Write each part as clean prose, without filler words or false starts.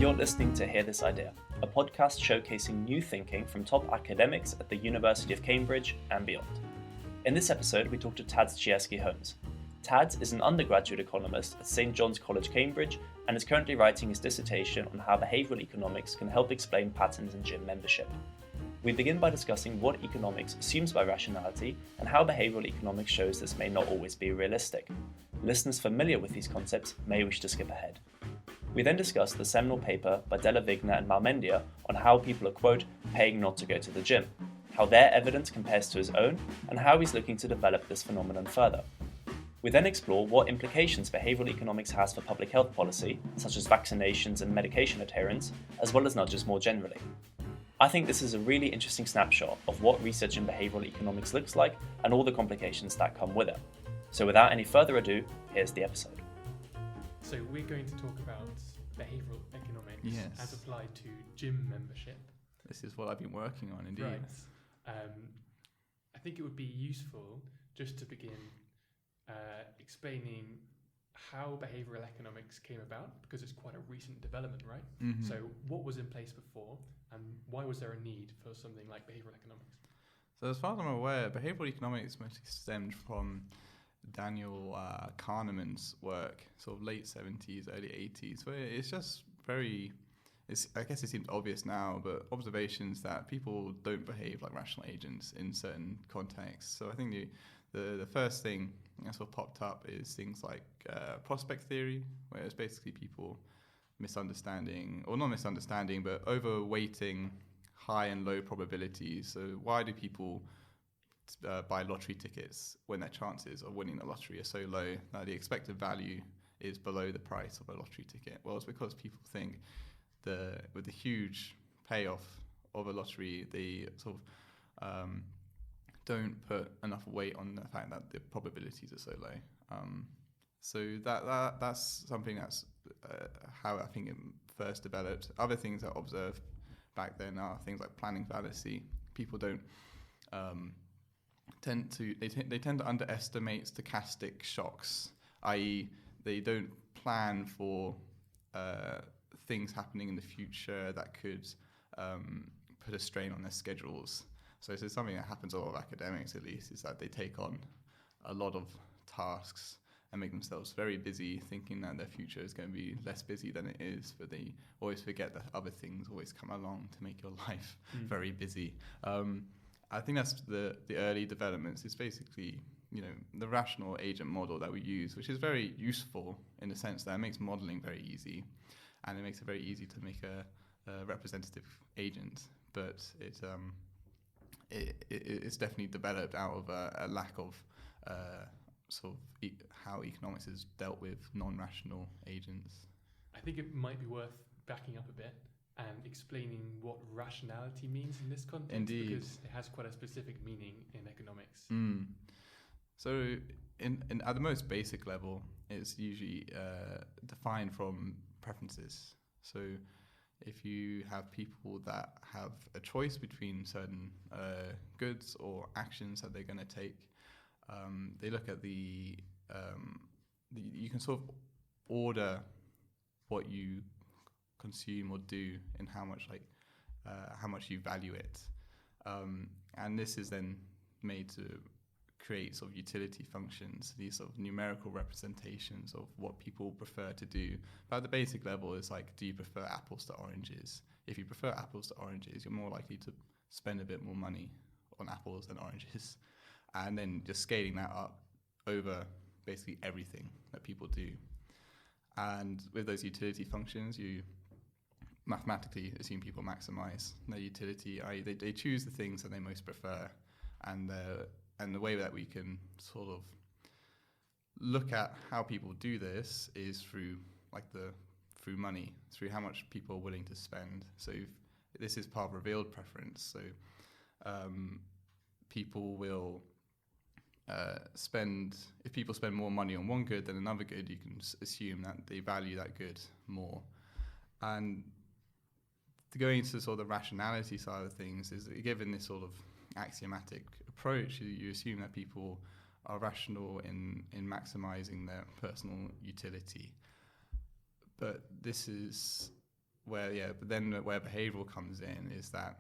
You're listening to Hear This Idea, a podcast showcasing new thinking from top academics at the University of Cambridge and beyond. In this episode, we talk to Ciecierski Holmes. Tads is an undergraduate economist at St. John's College, Cambridge, and is currently writing his dissertation on how behavioural economics can help explain patterns in gym membership. We begin by discussing what economics assumes by rationality and how behavioural economics shows this may not always be realistic. Listeners familiar with these concepts may wish to skip ahead. We then discuss the seminal paper by Della Vigna and Malmendia on how people are, quote, paying not to go to the gym, how their evidence compares to his own, and how he's looking to develop this phenomenon further. We then explore what implications behavioural economics has for public health policy, such as vaccinations and medication adherence, as well as nudges more generally. I think this is a really interesting snapshot of what research in behavioural economics looks like and all the complications that come with it. So without any further ado, here's the episode. So we're going to talk about behavioural economics as applied to gym membership. This is what I've been working on, indeed. Right. I think it would be useful just to begin explaining how behavioural economics came about, because it's quite a recent development, right? Mm-hmm. So what was in place before, and why was there a need for something like behavioural economics? So as far as I'm aware, behavioural economics mostly stemmed from Daniel Kahneman's work, sort of late 70s, early 80s, where it's just I guess it seems obvious now, but observations that people don't behave like rational agents in certain contexts. So I think the first thing that sort of popped up is things like prospect theory, where it's basically people misunderstanding, or not misunderstanding, but overweighting high and low probabilities. So why do people buy lottery tickets when their chances of winning the lottery are so low that the expected value is below the price of a lottery ticket? Well, it's because people think with the huge payoff of a lottery, they sort of don't put enough weight on the fact that the probabilities are so low. So that's something that's how I think it first developed. Other things I observed back then are things like planning fallacy. People don't tend to underestimate stochastic shocks, i.e. they don't plan for things happening in the future that could put a strain on their schedules. So this is something that happens to a lot of academics, at least, is that they take on a lot of tasks and make themselves very busy, thinking that their future is going to be less busy than it is, but they always forget that other things always come along to make your life very busy. I think that's the early developments. It's basically, the rational agent model that we use, which is very useful in the sense that it makes modeling very easy, and it makes it very easy to make a representative agent. But it's definitely developed out of a lack of sort of how economics has dealt with non-rational agents. I think it might be worth backing up a bit and explaining what rationality means in this context. Indeed. Because it has quite a specific meaning in economics. So at the most basic level, it's usually defined from preferences. So if you have people that have a choice between certain goods or actions that they're going to take, they look at you can sort of order what you consume or do and how much you value it, and this is then made to create sort of utility functions, these sort of numerical representations of what people prefer to do. But at the basic level, it's like, do you prefer apples to oranges? If you prefer apples to oranges, you're more likely to spend a bit more money on apples than oranges, and then just scaling that up over basically everything that people do. And with those utility functions, you mathematically assume people maximize their utility, i.e. they choose the things that they most prefer, and the way that we can sort of look at how people do this is through money, through how much people are willing to spend. So this is part of revealed preference. So people will if people spend more money on one good than another good, you can assume that they value that good more. And going into sort of the rationality side of things is, given this sort of axiomatic approach, you assume that people are rational in maximizing their personal utility. But this is but then where behavioural comes in is that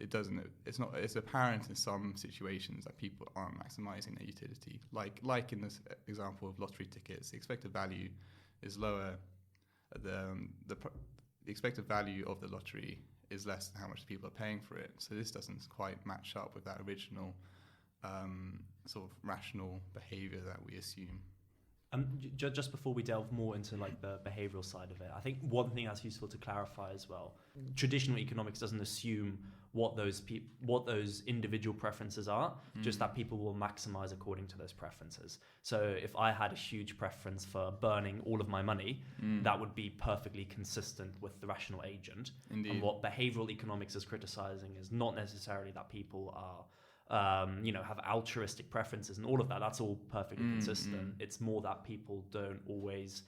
it's apparent in some situations that people aren't maximising their utility. Like in this example of lottery tickets, the expected value is lower. The expected value of the lottery is less than how much people are paying for it. So this doesn't quite match up with that original sort of rational behaviour that we assume. Just before we delve more into like the behavioural side of it, I think one thing that's useful to clarify as well: traditional economics doesn't assume what those individual preferences are, just that people will maximise according to those preferences. So if I had a huge preference for burning all of my money, that would be perfectly consistent with the rational agent. Indeed. And what behavioural economics is criticising is not necessarily that people are have altruistic preferences and all of that. That's all perfectly consistent. It's more that people don't always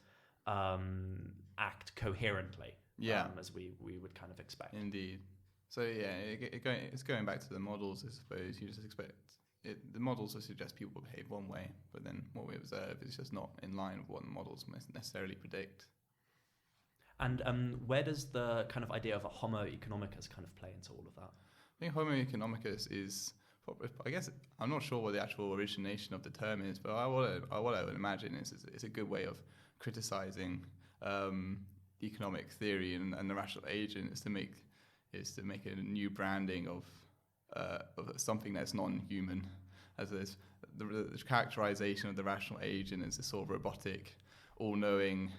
act coherently, as we would kind of expect. Indeed. So it's going back to the models, I suppose. You just expect the models will suggest people behave one way, but then what we observe is just not in line with what the models necessarily predict. And where does the kind of idea of a homo economicus kind of play into all of that? I think homo economicus is, I guess, I'm not sure what the actual origination of the term is, but what I would imagine is it's a good way of criticizing economic theory and the rational agent is to make a new branding of something that's non-human, as the characterization of the rational agent as a sort of robotic, all-knowing,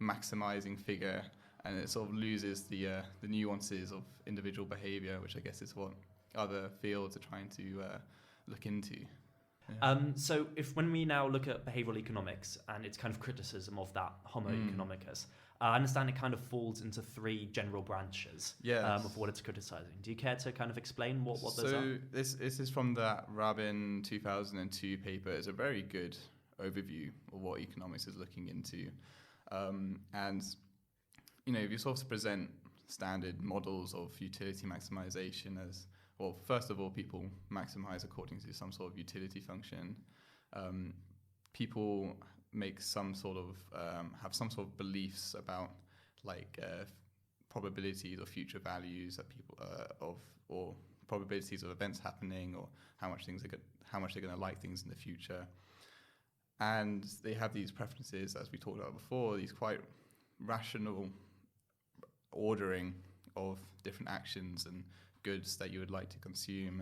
maximizing figure, and it sort of loses the nuances of individual behavior, which I guess is what other fields are trying to look into. Yeah. So when we now look at behavioral economics and its kind of criticism of that homo economicus, I understand it kind of falls into three general branches of what it's criticizing. Do you care to kind of explain what those are? So this is from that Rabin 2002 paper. It's a very good overview of what economics is looking into. And, if you sort of present standard models of utility maximization as, well, first of all, people maximize according to some sort of utility function. People make some sort of have some sort of beliefs about probabilities or future values that people or probabilities of events happening, or how much they're going to like things in the future. And they have these preferences, as we talked about before, these quite rational ordering of different actions and goods that you would like to consume,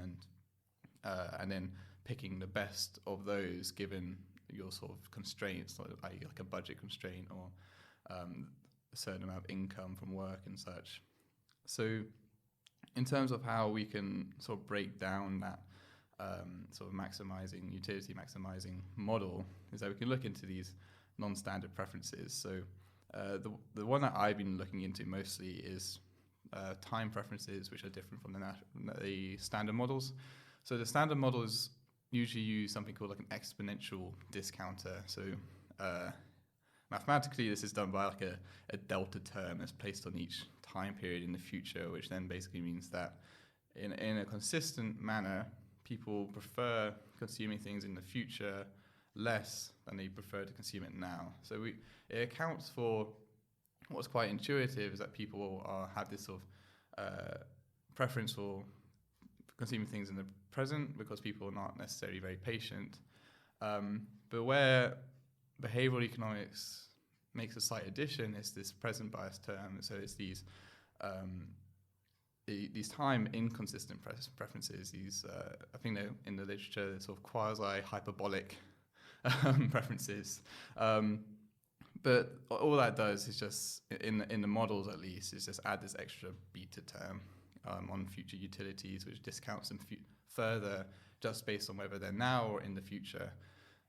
and then picking the best of those given your sort of constraints, like a budget constraint or a certain amount of income from work and such. So in terms of how we can sort of break down that sort of utility maximizing model, is that we can look into these non-standard preferences. So the one that I've been looking into mostly is time preferences, which are different from the standard models. So the standard models usually use something called like an exponential discounter. So mathematically, this is done by like a delta term that's placed on each time period in the future, which then basically means that in a consistent manner, people prefer consuming things in the future less than they prefer to consume it now. So it accounts for what's quite intuitive, is that people have this sort of preference for consuming things in the present because people are not necessarily very patient. But where behavioral economics makes a slight addition is this present bias term. So it's these time inconsistent preferences. These I think they're in the literature, they're sort of quasi-hyperbolic preferences. But all that does is just, in the models at least, is just add this extra beta term on future utilities, which discounts them further just based on whether they're now or in the future.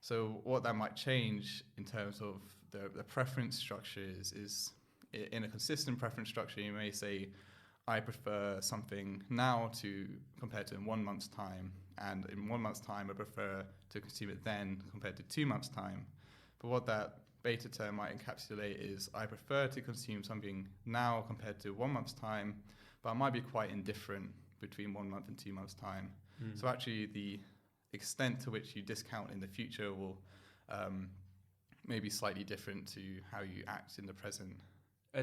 So what that might change in terms of the preference structures is, in a consistent preference structure, you may say, I prefer something now compared to in 1 month's time, and in 1 month's time I prefer to consume it then compared to 2 months' time. But what that beta term might encapsulate is, I prefer to consume something now compared to 1 month's time, but I might be quite indifferent between 1 month and 2 months' time. So actually the extent to which you discount in the future will maybe slightly different to how you act in the present.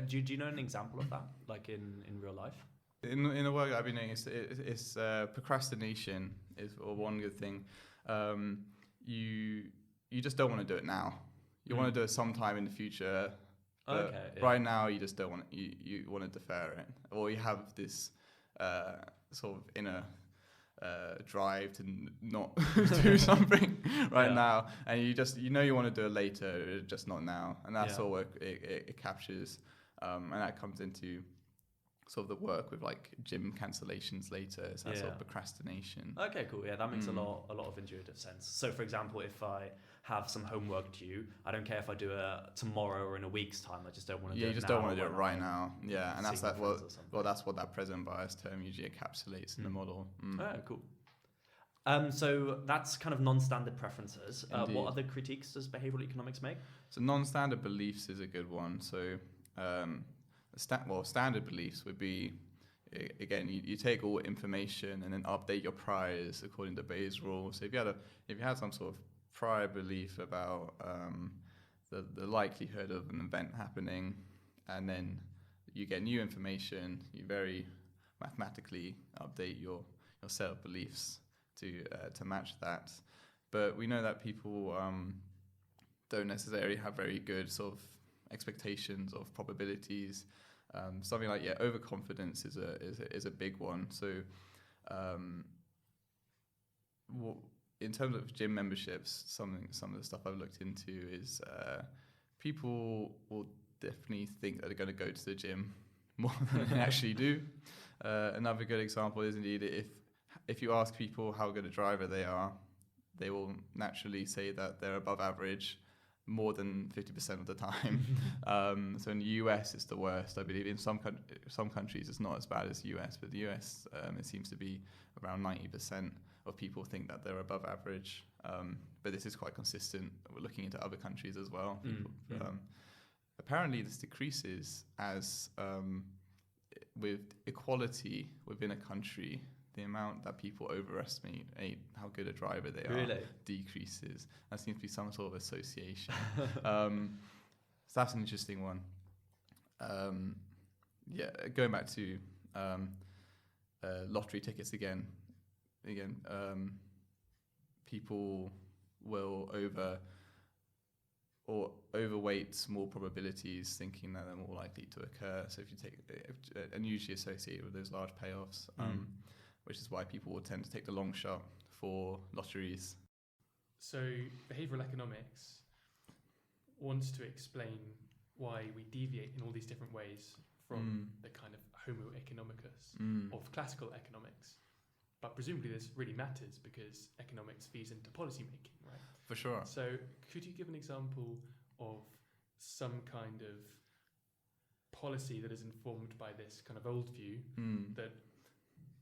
Do you know an example of that, like in real life? In the work that I've been doing, it's procrastination is one good thing. You just don't want to do it now. You want to do it sometime in the future. But right now, you just don't want you want to defer it, or you have this sort of inner drive to not do something now, and you want to do it later, just not now, and that's all it captures, and that comes into sort of the work with like gym cancellations later. So that's sort of procrastination. Okay, cool. Yeah, that makes a lot of intuitive sense. So, for example, if I have some homework due, I don't care if I do it tomorrow or in a week's time. I just don't want to do it. You just don't want to do it right now. Yeah, and that's that. Well, that's what that present bias term usually encapsulates in the model. Oh, cool. So that's kind of non-standard preferences. What other critiques does behavioural economics make? So non-standard beliefs is a good one. So standard beliefs would be, again, you take all information and then update your priors according to Bayes' rule. So if you had some sort of prior belief about the likelihood of an event happening, and then you get new information, you very mathematically update your set of beliefs to match that. But we know that people don't necessarily have very good sort of expectations of probabilities. Something like overconfidence is a big one. So in terms of gym memberships, some of the stuff I've looked into is people will definitely think that they're going to go to the gym more than they actually do. Another good example is indeed if you ask people how good a driver they are, they will naturally say that they're above average more than 50% of the time. So in the US, it's the worst. I believe in some countries, it's not as bad as the US, but the US, it seems to be around 90% of people think that they're above average. But this is quite consistent. We're looking into other countries as well. Apparently, this decreases as with equality within a country. The amount that people overestimate how good a driver they are decreases. That seems to be some sort of association. So that's an interesting one. Going back to lottery tickets again, people will overweight small probabilities, thinking that they're more likely to occur. So if you take, and usually associated with those large payoffs, which is why people will tend to take the long shot for lotteries. So behavioural economics wants to explain why we deviate in all these different ways from the kind of homo economicus of classical economics. But presumably this really matters because economics feeds into policy making, right? For sure. So could you give an example of some kind of policy that is informed by this kind of old view that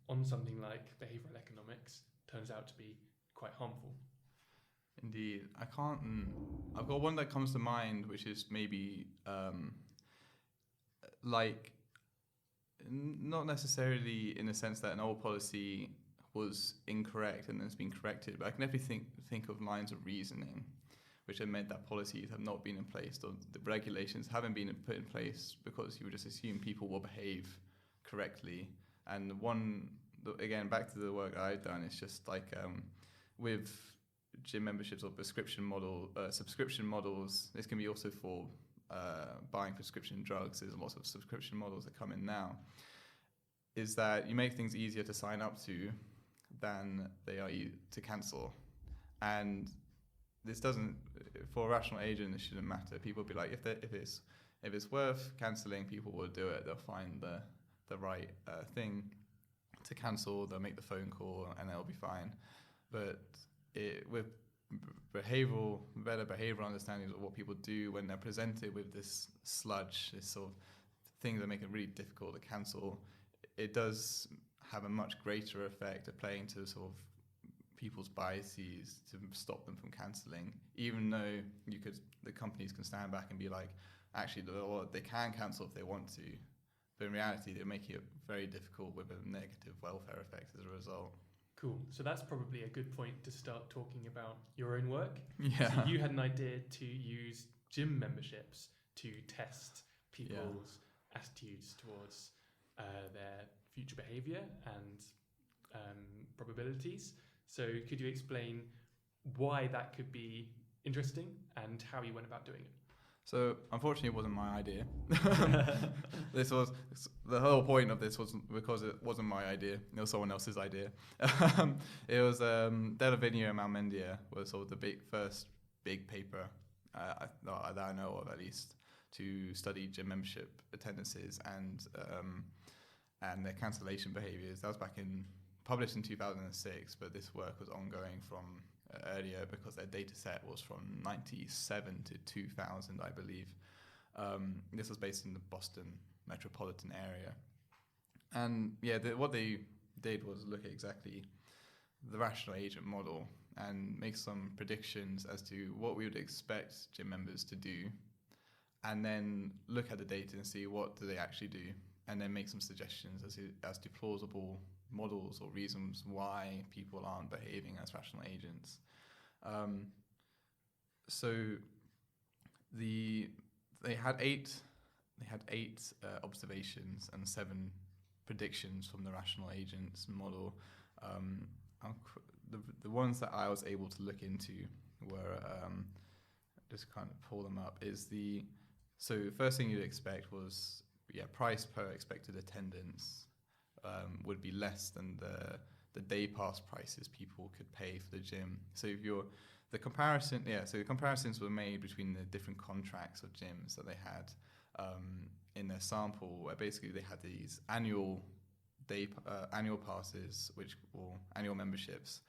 on something like behavioural economics turns out to be quite harmful? Indeed. I've got one that comes to mind, which is maybe not necessarily in the sense that an old policy was incorrect and then it's been corrected, but I can definitely think of lines of reasoning which have meant that policies have not been in place, or the regulations haven't been put in place because you would just assume people will behave correctly. And again, back to the work I've done, it's just like with gym memberships or subscription models, this can be also for buying prescription drugs. There's lots of subscription models that come in now. Is that you make things easier to sign up to than they are to cancel. And this doesn't, for a rational agent, it shouldn't matter. People will be like, if it's worth cancelling, people will do it. They'll find the right thing to cancel. They'll make the phone call and they'll be fine. But with better behavioural understandings of what people do when they're presented with this sludge, this sort of thing that make it really difficult to cancel, it does have a much greater effect at playing to sort of people's biases to stop them from cancelling, even though the companies can stand back and be like, actually, they can cancel if they want to. But in reality, they're making it very difficult with a negative welfare effect as a result. Cool. So that's probably a good point to start talking about your own work. Yeah. So you had an idea to use gym memberships to test people's attitudes towards their future behaviour and probabilities. So could you explain why that could be interesting and how you went about doing it? So unfortunately, it wasn't my idea. This was the whole point of this was because it wasn't my idea. It was someone else's idea. It was Della Vigna and Malmendia was sort of the first big paper that I know of, at least, to study gym membership attendances and their cancellation behaviours. That was published in 2006, but this work was ongoing from earlier because their data set was from 97 to 2000, I believe. This was based in the Boston metropolitan area. And what they did was look at exactly the rational agent model and make some predictions as to what we would expect gym members to do, and then look at the data and see what do they actually do, and then make some suggestions as to plausible models or reasons why people aren't behaving as rational agents. So they had eight observations and 7 predictions from the rational agents model. The ones that I was able to look into were just kind of pull them up. So first thing you'd expect was price per expected attendance would be less than the day pass prices people could pay for the gym. So if the comparisons were made between the different contracts of gyms that they had in their sample, where basically they had these annual passes, annual memberships,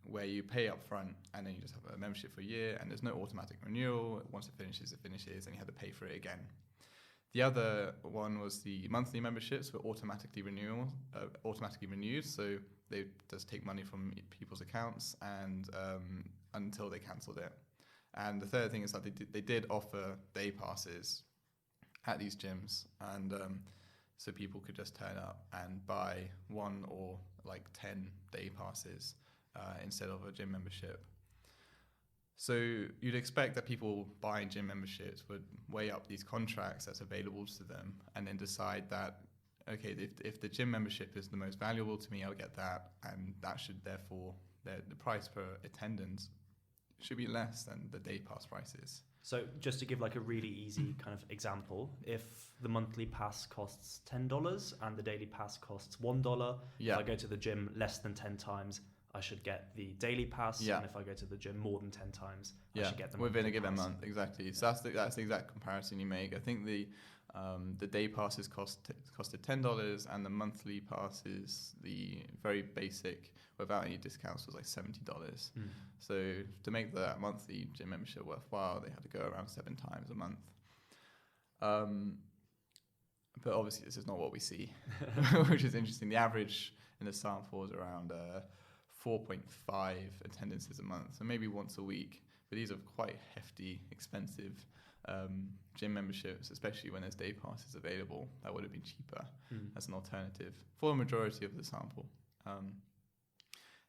where you pay up front and then you just have a membership for a year, and there's no automatic renewal. Once it finishes, and you have to pay for it again. The other one was the monthly memberships were automatically renewed, so they just take money from people's accounts and until they cancelled it. And the third thing is that they did offer day passes at these gyms, and so people could just turn up and buy 1 or 10 day passes instead of a gym membership. So you'd expect that people buying gym memberships would weigh up these contracts that's available to them and then decide that, okay, if the gym membership is the most valuable to me, I'll get that, and that should therefore, the price per attendance should be less than the day pass prices. So just to give a really easy kind of example, if the monthly pass costs $10 and the daily pass costs $1, if I go to the gym less than 10 times, I should get the daily pass, and if I go to the gym more than 10 times, I should get the within a given pass. month, exactly. So that's the exact comparison you make. I think the day passes costed $10, and the monthly passes, the very basic without any discounts, was $70. So to make that monthly gym membership worthwhile, they had to go around 7 times a month. But obviously this is not what we see, which is interesting. The average in the sample was around 4.5 attendances a month, so maybe once a week. But these are quite hefty, expensive gym memberships, especially when there's day passes available. That would have been cheaper as an alternative for a majority of the sample.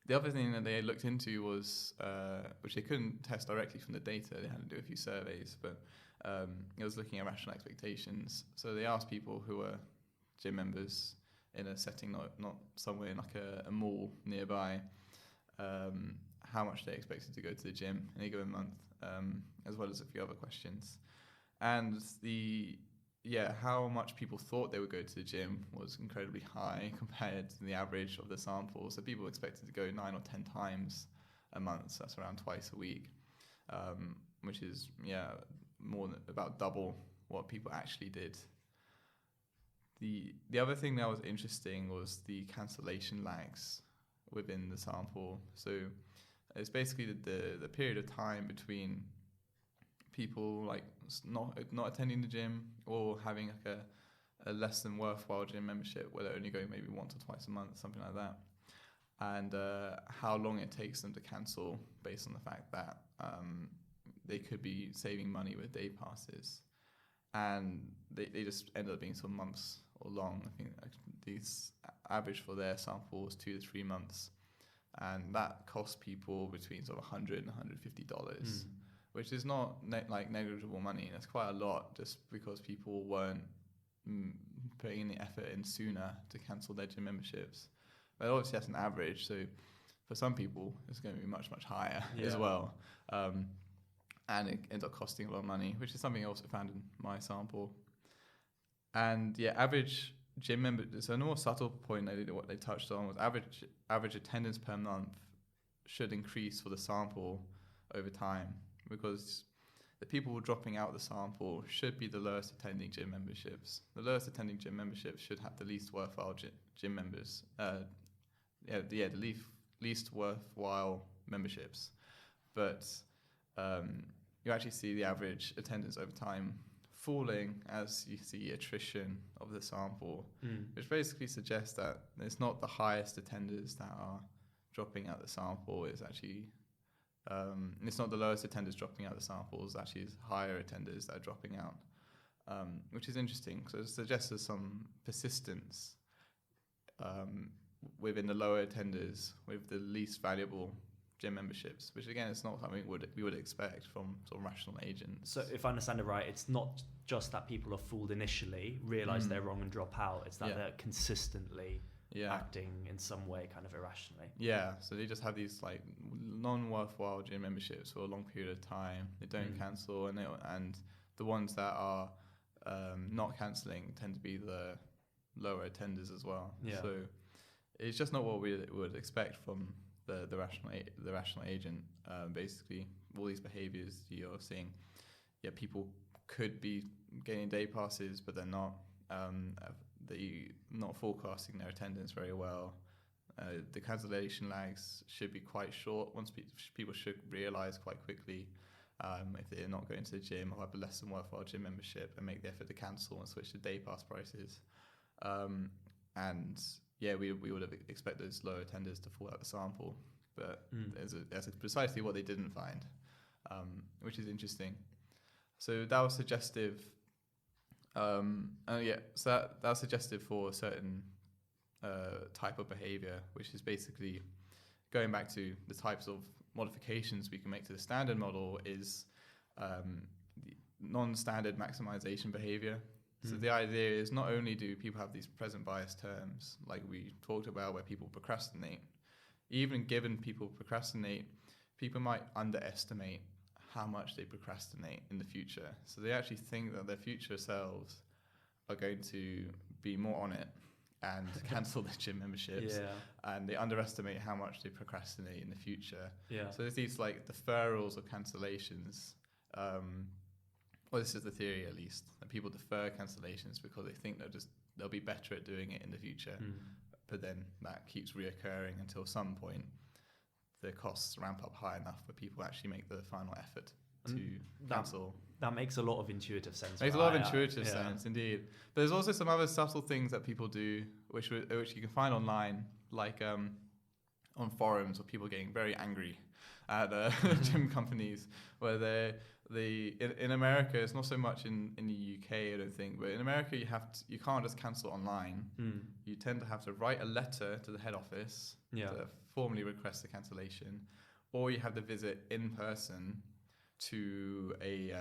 The other thing that they looked into was, which they couldn't test directly from the data, they had to do a few surveys, but it was looking at rational expectations. So they asked people who were gym members in a setting not somewhere in a mall nearby, how much they expected to go to the gym in a given month, as well as a few other questions. And how much people thought they would go to the gym was incredibly high compared to the average of the sample. So people expected to go 9 or 10 times a month, so that's around twice a week, which is more than about double what people actually did. The other thing that was interesting was the cancellation lags within the sample. So it's basically the period of time between people not attending the gym or having a less than worthwhile gym membership where they're only going maybe once or twice a month, something like that, and how long it takes them to cancel based on the fact that they could be saving money with day passes, and they just ended up being some months or long. I think these average for their sample was 2 to 3 months, and that cost people between sort of $100 and $150 which is not like negligible money. That's quite a lot, just because people weren't putting in the effort in sooner to cancel their gym memberships. But obviously that's an average, so for some people it's going to be much higher as well, and it ends up costing a lot of money, which is something I also found in my sample. And average gym members. So a more subtle point what they touched on was average attendance per month should increase for the sample over time, because the people dropping out the sample should be the lowest attending gym memberships. The lowest attending gym memberships should have the least worthwhile gym members. The least worthwhile memberships. But you actually see the average attendance over time falling as you see attrition of the sample, which basically suggests that it's not the highest attenders that are dropping out the sample. It's actually it's not the lowest attenders dropping out the samples. Actually, it's higher attenders that are dropping out, which is interesting. So it suggests there's some persistence within the lower attenders with the least valuable gym memberships, which again, it's not something we would expect from sort of rational agents. So if I understand it right, it's not just that people are fooled initially, realise they're wrong and drop out. It's that they're consistently acting in some way kind of irrationally. Yeah, so they just have these like non-worthwhile gym memberships for a long period of time. They don't cancel, and the ones that are not cancelling tend to be the lower attenders as well. Yeah. So it's just not what we would expect from the rational agent. Basically, all these behaviours you're seeing, people could be gaining day passes, but they're not. They're not forecasting their attendance very well. The cancellation lags should be quite short. Once people should realise quite quickly if they're not going to the gym or have a less than worthwhile gym membership, and make the effort to cancel and switch to day pass prices. We would have expected those low attenders to fall out the sample, but that's precisely what they didn't find, which is interesting. So that was suggestive. So that was suggestive for a certain type of behaviour, which is basically going back to the types of modifications we can make to the standard model is non-standard maximization behaviour. So the idea is not only do people have these present bias terms, like we talked about, where people procrastinate, even given people procrastinate, people might underestimate how much they procrastinate in the future. So they actually think that their future selves are going to be more on it and cancel their gym memberships. And they underestimate how much they procrastinate in the future. So there's these like deferrals or cancellations. Well, this is the theory at least, that people defer cancellations because they think they'll be better at doing it in the future. But then that keeps reoccurring until some point the costs ramp up high enough where people actually make the final effort to cancel. That makes a lot of intuitive sense. Makes a lot of intuitive sense, indeed. But there's also some other subtle things that people do, which you can find online, like on forums, where people getting very angry at gym companies, where in America, it's not so much in the UK, I don't think, but in America you can't just cancel online. You tend to have to write a letter to the head office to formally request the cancellation, or you have to visit in person to a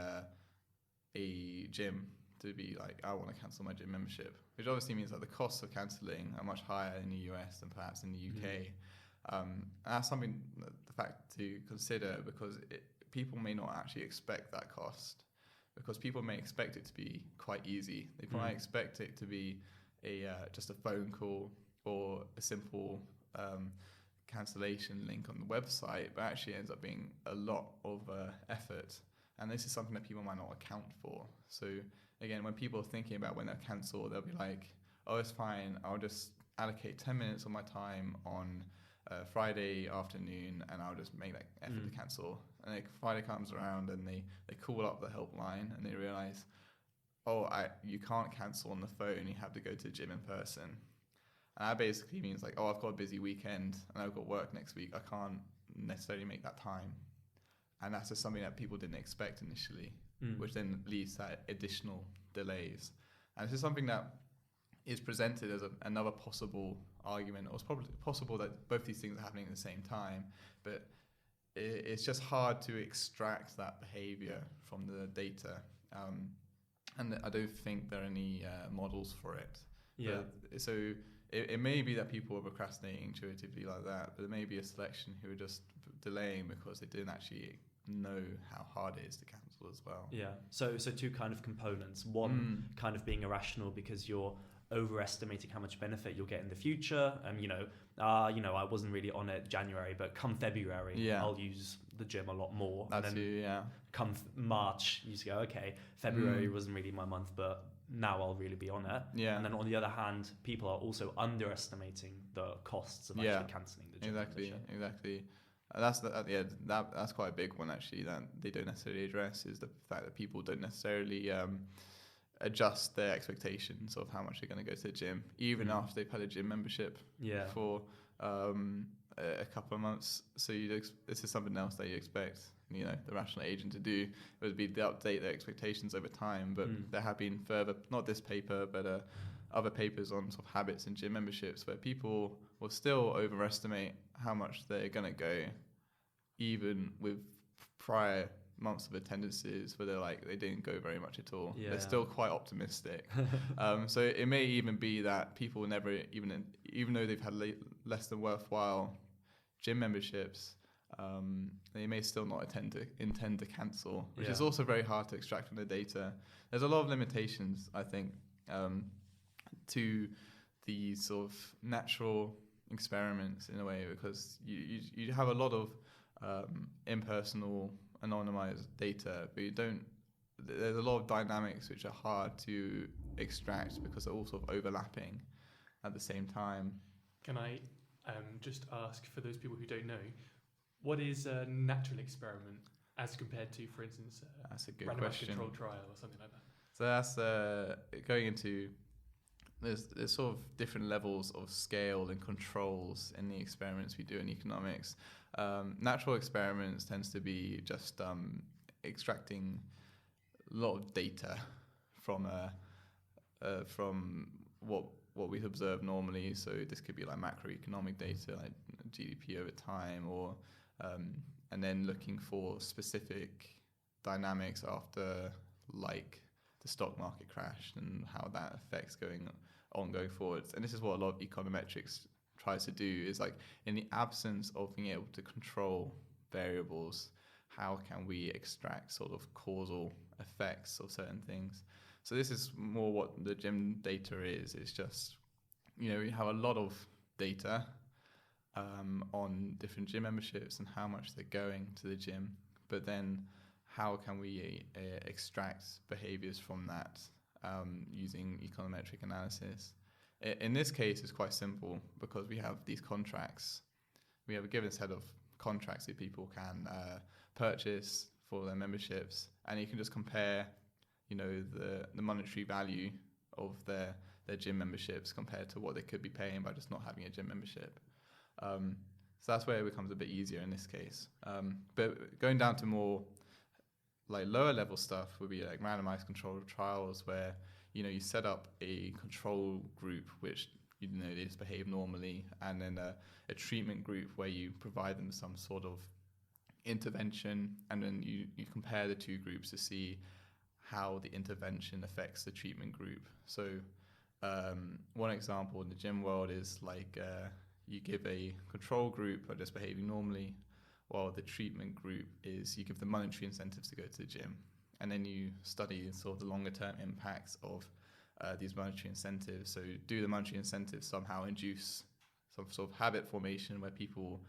gym to be like, I want to cancel my gym membership, which obviously means that the costs of cancelling are much higher in the US than perhaps in the UK. And that's something, the fact to consider, because people may not actually expect that cost, because people may expect it to be quite easy. They might expect it to be just a phone call or a simple cancellation link on the website, but actually ends up being a lot of effort. And this is something that people might not account for. So again, when people are thinking about when they'll cancel, they'll be like, oh, it's fine, I'll just allocate 10 minutes of my time on Friday afternoon, and I'll just make that effort to cancel. And like Friday comes around, and they call up the helpline, and they realize, you can't cancel on the phone, you have to go to the gym in person. And that basically means like, I've got a busy weekend and I've got work next week, I can't necessarily make that time. And that's just something that people didn't expect initially, which then leads to additional delays. And this is something that is presented as another possible argument, or it's probably possible that both these things are happening at the same time. But it's just hard to extract that behavior from the data. And I don't think there are any models for it. Yeah. But, so it may be that people are procrastinating intuitively like that, but there may be a selection who are just delaying because they didn't actually know how hard it is to cancel as well. Yeah. So two kind of components. One kind of being irrational because you're overestimating how much benefit you'll get in the future. And I wasn't really on it January, but come February, I'll use the gym a lot more. That's and then you, yeah. Come March, you just go, okay, February wasn't really my month, but now I'll really be on it. Yeah. And then on the other hand, people are also underestimating the costs of actually cancelling the gym Exactly. That's quite a big one actually that they don't necessarily address, is the fact that people don't necessarily adjust their expectations of how much they're going to go to the gym, even after they've had a gym membership for a couple of months. So this is something else that you expect, the rational agent to do. It would be to update their expectations over time. But there have been further, not this paper, but other papers on sort of habits and gym memberships where people will still overestimate how much they're going to go, even with prior months of attendances where they didn't go very much at all. They're still quite optimistic. So it may even be that people never even though they've had less than worthwhile gym memberships, they may still not intend to cancel, which is also very hard to extract from the data. There's a lot of limitations, I think, to these sort of natural experiments in a way, because you have a lot of impersonal anonymized data, but there's a lot of dynamics which are hard to extract because they're all sort of overlapping at the same time. Can I just ask, for those people who don't know, what is a natural experiment as compared to, for instance, that's a good randomized question. Controlled trial or something like that? So that's going into, there's sort of different levels of scale and controls in the experiments we do in economics. Natural experiments tends to be just extracting a lot of data from what we observe normally. So this could be like macroeconomic data, like GDP over time, or and then looking for specific dynamics after, like the stock market crash and how that affects going forwards. And this is what a lot of econometrics tries to do, is like, in the absence of being able to control variables, how can we extract sort of causal effects of certain things? So this is more what the gym data is. It's just, we have a lot of data on different gym memberships and how much they're going to the gym, but then how can we extract behaviors from that using econometric analysis? In this case, it's quite simple because we have these contracts. We have a given set of contracts that people can purchase for their memberships, and you can just compare, the monetary value of their gym memberships compared to what they could be paying by just not having a gym membership. So that's where it becomes a bit easier in this case. But going down to more like lower level stuff would be like randomized controlled trials, where you set up a control group which they just behave normally, and then a treatment group where you provide them some sort of intervention, and then you compare the two groups to see how the intervention affects the treatment group. So one example in the gym world is like you give a control group are just behaving normally, while the treatment group is you give them monetary incentives to go to the gym. And then you study sort of the longer term impacts of these monetary incentives. So do the monetary incentives somehow induce some sort of habit formation where people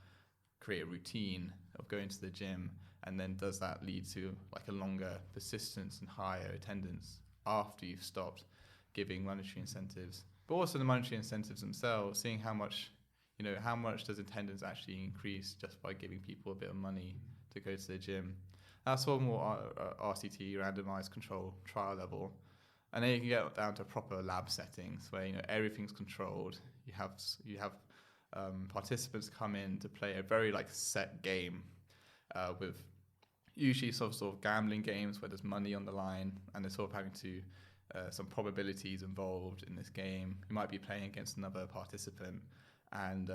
create a routine of going to the gym, and then does that lead to like a longer persistence and higher attendance after you've stopped giving monetary incentives? But also the monetary incentives themselves, seeing how much does attendance actually increase just by giving people a bit of money to go to the gym. That's sort of more RCT, randomized control trial level. And then you can get down to proper lab settings where everything's controlled. You have participants come in to play a very like set game with usually sort of gambling games where there's money on the line, and they're sort of having to some probabilities involved in this game. You might be playing against another participant, and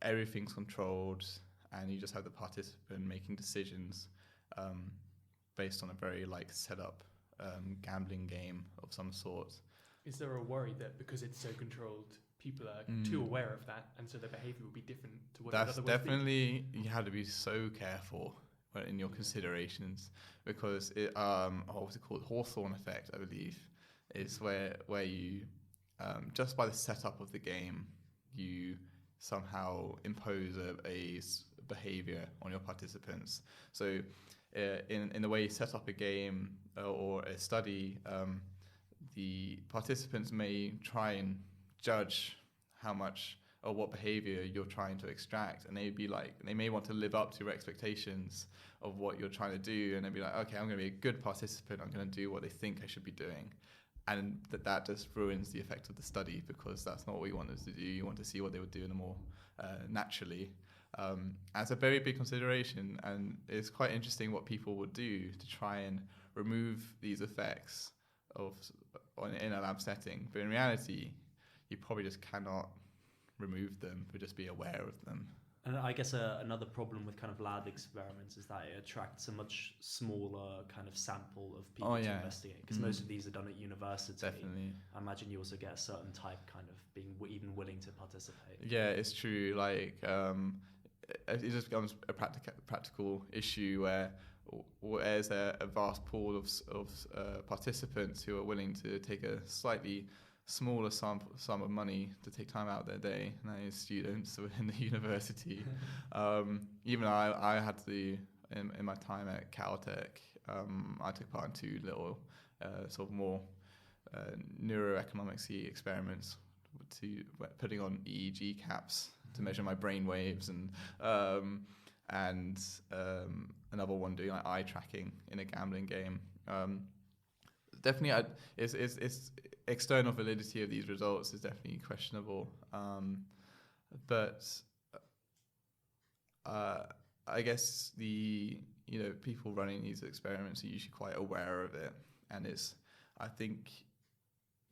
everything's controlled, and you just have the participant making decisions based on a very set up gambling game of some sort. Is there a worry that because it's so controlled, people are too aware of that, and so their behaviour will be different to what it otherwise That's definitely, you have to be so careful in your considerations, because it what was it called, hawthorne effect, I believe, is where you just by the setup of the game, you somehow impose a behaviour on your participants. So in the way you set up a game or a study, the participants may try and judge how much or what behavior you're trying to extract, and they may want to live up to your expectations of what you're trying to do, and they'd be like, okay, I'm going to be a good participant, I'm going to do what they think I should be doing. And that just ruins the effect of the study, because that's not what you want us to do. You want to see what they would do in a more naturally. It's a very big consideration, and it's quite interesting what people would do to try and remove these effects in a lab setting. But in reality, you probably just cannot remove them, but just be aware of them. And I guess another problem with kind of lab experiments is that it attracts a much smaller kind of sample of people to investigate, because most of these are done at university. Definitely. I imagine you also get a certain type kind of being even willing to participate. Yeah, it's true. It just becomes a practical issue where there's a vast pool of participants who are willing to take a slightly smaller sum of money to take time out of their day, and that is students within the university. Even I had to, in my time at CalTech, I took part in 2 little sort of more neuroeconomics-y experiments, putting on EEG caps to measure my brain waves, and another one doing eye tracking in a gambling game. Definitely, it's external validity of these results is definitely questionable, but I guess the people running these experiments are usually quite aware of it, and I think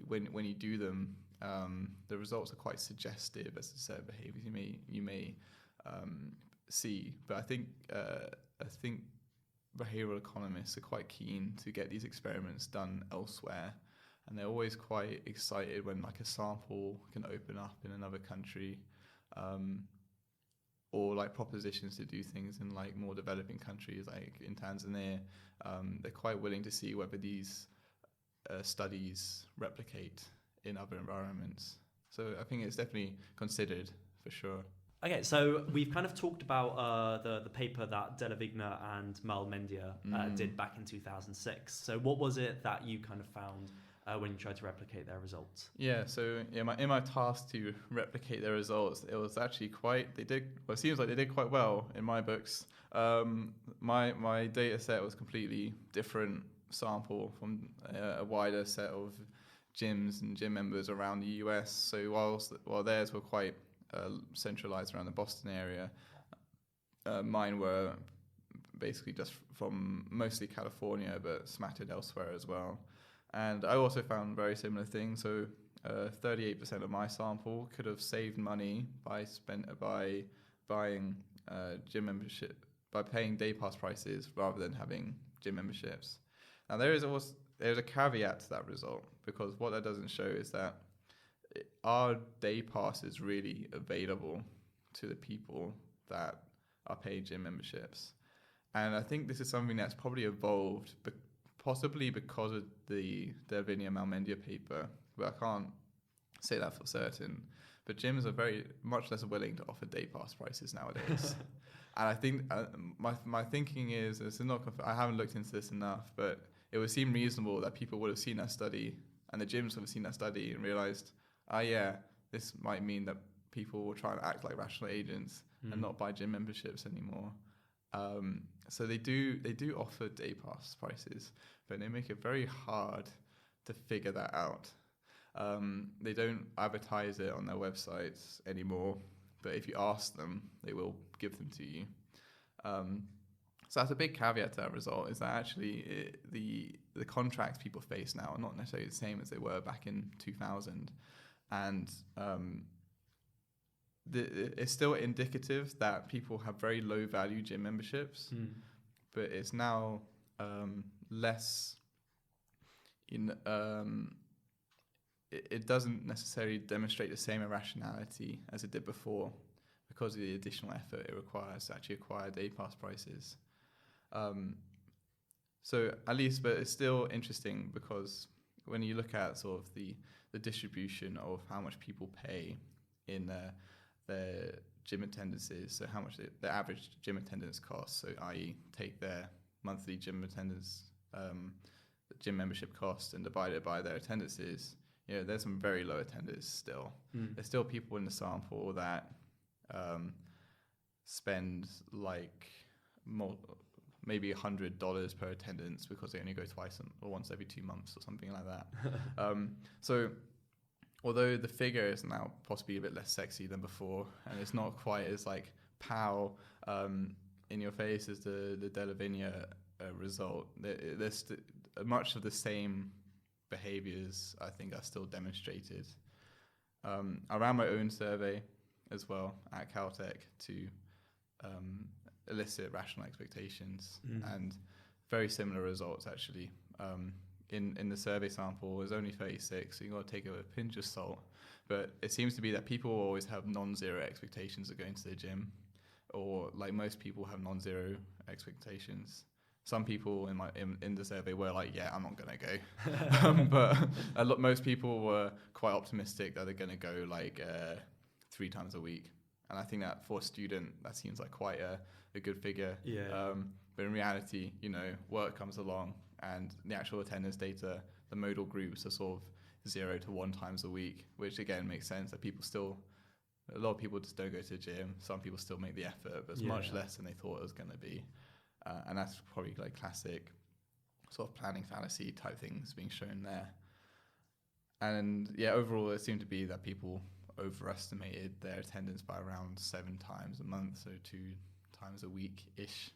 when you do them, the results are quite suggestive as to certain behaviours you may see. But I think behavioural economists are quite keen to get these experiments done elsewhere, and they're always quite excited when a sample can open up in another country, or propositions to do things in more developing countries, like in Tanzania. They're quite willing to see whether these studies replicate in other environments. So I think it's definitely considered for sure. Okay, so we've kind of talked about the paper that Della Vigna and Malmendia did back in 2006. So what was it that you kind of found when you tried to replicate their results? Yeah, so in my task to replicate their results, it was actually it seems like they did quite well in my books. My data set was completely different sample from a wider set of gyms and gym members around the US. So while theirs were quite centralized around the Boston area, mine were basically just from mostly California, but smattered elsewhere as well. And I also found very similar things. So 38% of my sample could have saved money by buying gym membership, by paying day pass prices rather than having gym memberships. Now there's a caveat to that result, because what that doesn't show is that are day passes really available to the people that are paid gym memberships? And I think this is something that's probably evolved, possibly because of the Vigna Malmendia paper, but I can't say that for certain. But gyms are very much less willing to offer day pass prices nowadays. And I think my thinking is, I haven't looked into this enough, but it would seem reasonable that people would have seen that study, and the gyms would have seen that study and realized, this might mean that people will try and act like rational agents and not buy gym memberships anymore. So they do offer day pass prices, but they make it very hard to figure that out. They don't advertise it on their websites anymore, but if you ask them, they will give them to you. So that's a big caveat to that result, is that actually the contracts people face now are not necessarily the same as they were back in 2000. And it's still indicative that people have very low value gym memberships, but it's now less in it doesn't necessarily demonstrate the same irrationality as it did before because of the additional effort it requires to actually acquire day pass prices. So at least, but it's still interesting because when you look at sort of the distribution of how much people pay in their gym attendances, so how much the average gym attendance costs, so i.e. take their monthly gym attendance, gym membership cost and divide it by their attendances, there's some very low attenders still. There's still people in the sample that spend like maybe $100 per attendance because they only go twice or once every 2 months or something like that. So although the figure is now possibly a bit less sexy than before, and it's not quite as like pow in your face as the Della Vigna result, there's much of the same behaviors I think are still demonstrated. I ran my own survey as well at CalTech to elicit rational expectations, and very similar results actually. In the survey sample, it was only 36, so you got to take it with a pinch of salt. But it seems to be that people always have non-zero expectations of going to the gym, or like most people have non-zero expectations. Some people in the survey were like, yeah, I'm not going to go. But most people were quite optimistic that they're going to go like 3 times a week. And I think that for a student, that seems like quite a good figure. Yeah. But in reality, work comes along and the actual attendance data, the modal groups are sort of 0 to 1 times a week, which again makes sense that a lot of people just don't go to the gym. Some people still make the effort, but it's much less than they thought it was going to be. And that's probably like classic sort of planning fallacy type things being shown there. And yeah, overall it seemed to be that people overestimated their attendance by around 7 times a month, so 2 times a week-ish.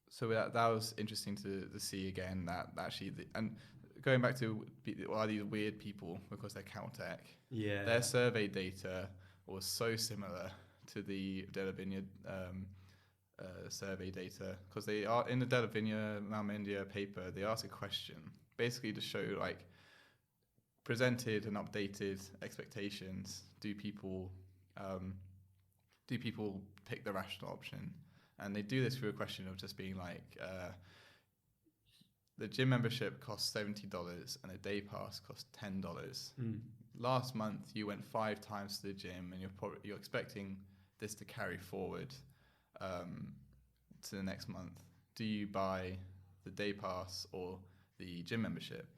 So that was interesting to see again, that actually, and going back to are these weird people because they're CalTech, their survey data was so similar to the Della Vigna survey data, because they are in the Della Vigna Malmendia paper, they ask a question basically to show like presented and updated expectations. Do people pick the rational option? And they do this through a question of just being like, the gym membership costs $70 and a day pass costs $10. Last month you went 5 times to the gym, and you're expecting this to carry forward to the next month. Do you buy the day pass or the gym membership?